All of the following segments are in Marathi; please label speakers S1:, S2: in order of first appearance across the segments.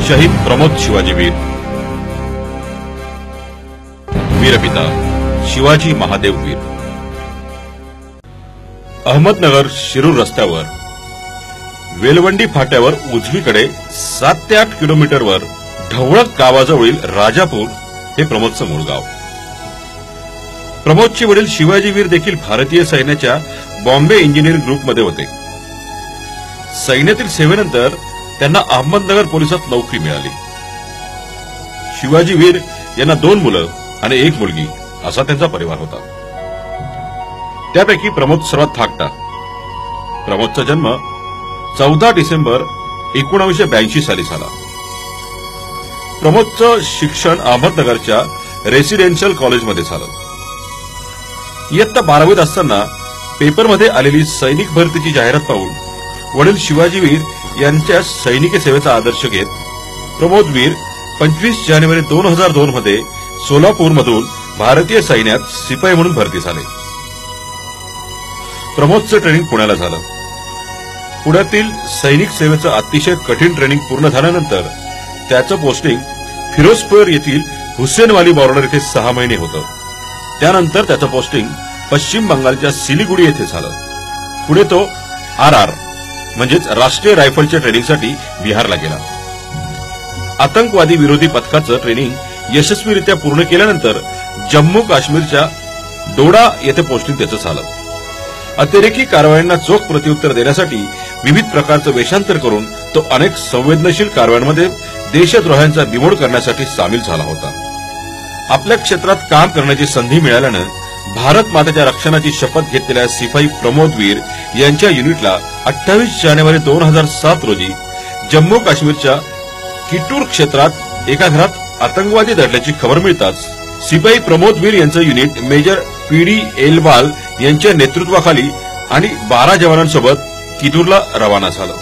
S1: शहीद प्रमोद शिवाजी वीर, वीरपिता शिवाजी महादेव वीर। अहमदनगर शिरूर रस्त्यावर वेलवंडी फाट्यावर उजवीकडे 7 ते 8 किलोमीटरवर ढवळक गावाजवळील राजापूर हे प्रमोदचं मूळ गाव। प्रमोदचे वडील शिवाजी वीर देखील भारतीय सैन्याच्या बॉम्बे इंजिनिअरिंग ग्रुपमध्ये होते। सैन्यातील सेवेनंतर त्यांना अहमदनगर पोलिसात नोकरी मिळाली। शिवाजी वीर यांना 2 मुलं आणि 1 मुलगी असा त्यांचा परिवार होता। त्यापैकी प्रमोद सर्वात धाकटा। प्रमोदचा जन्म 14 डिसेंबर 1982 साली झाला। प्रमोदचं शिक्षण अहमदनगरच्या रेसिडेन्शियल कॉलेजमध्ये झालं। इयत्ता 12वीत असताना पेपरमध्ये आलेली सैनिक भरतीची जाहिरात पाहून वडील शिवाजी वीर यांच्या सैनिकी सेवेचा आदर्श घेत प्रमोद वीर 25 जानेवारी 2002 मध्ये सोलापूरमधून भारतीय सैन्यात शिपाई म्हणून भरती झाले। प्रमोदचं ट्रेनिंग पुण्याला झालं। पुण्यातील सैनिक सेवेचं अतिशय कठीण ट्रेनिंग पूर्ण झाल्यानंतर त्याचं पोस्टिंग फिरोजपूर येथील हुसेनवाली बॉर्डर येथे 6 महिने होतं। त्यानंतर त्याचं पोस्टिंग पश्चिम बंगालच्या सिलीगुडी येथे झालं। पुढे तो RR म्हणजेच राष्ट्रीय रायफलच्या ट्रेनिंगसाठी बिहारला गेला। आतंकवादी विरोधी पथकाचं ट्रेनिंग यशस्वीरित्या पूर्ण केल्यानंतर जम्मू काश्मीरच्या डोडा येथे पोस्टिंग त्याचं झालं। अतिरेकी कारवायांना चोख प्रत्युत्तर देण्यासाठी विविध प्रकारचं वेषांतर करून तो अनेक संवेदनशील कारवायांमध्ये देशद्रोह्यांचा बिमोड करण्यासाठी सामील झाला होता। आपल्या क्षेत्रात काम करण्याची संधी मिळाल्यानं भारत मातेच्या रक्षणाची शपथ घेतलेल्या सिपाई प्रमोद वीर यांच्या युनिटला 28 जानेवारी 2007 रोजी जम्मू काश्मीरच्या किटूर क्षेत्रात एका घरात आतंकवादी दडल्याची खबर मिळताच सिपाई प्रमोद वीर यांचं युनिट मेजर PD एलवाल यांच्या नेतृत्वाखाली आणि 12 जवानांसोबत किटूरला रवाना झालं।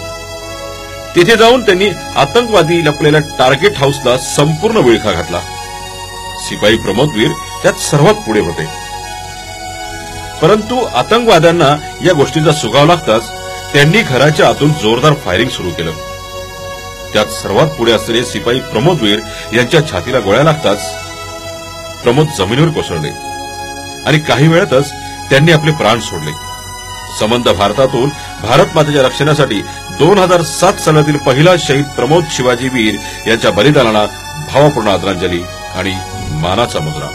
S1: तेथे जाऊन त्यांनी आतंकवादी लपलेल्या टार्गेट हाऊसला संपूर्ण विळखा घातला। सिपाई प्रमोद वीर त्यात सर्वात पुढे होते, परंतु आतंकवाद्यांना या गोष्टीचा सुगाव लागताच त्यांनी घराच्या आतून जोरदार फायरिंग सुरू केलं। त्यात सर्वात पुढे असलेले सिपाई प्रमोद वीर यांच्या छातीला गोळ्या लागताच प्रमोद जमिनीवर कोसळले आणि काही वेळातच त्यांनी आपले प्राण सोडले। संबंध भारतातून भारत मातेच्या रक्षणासाठी 2007 सालातील पहिला शहीद प्रमोद शिवाजी वीर यांच्या बलिदानाला भावपूर्ण आदरांजली आणि मानाचा मुजरा।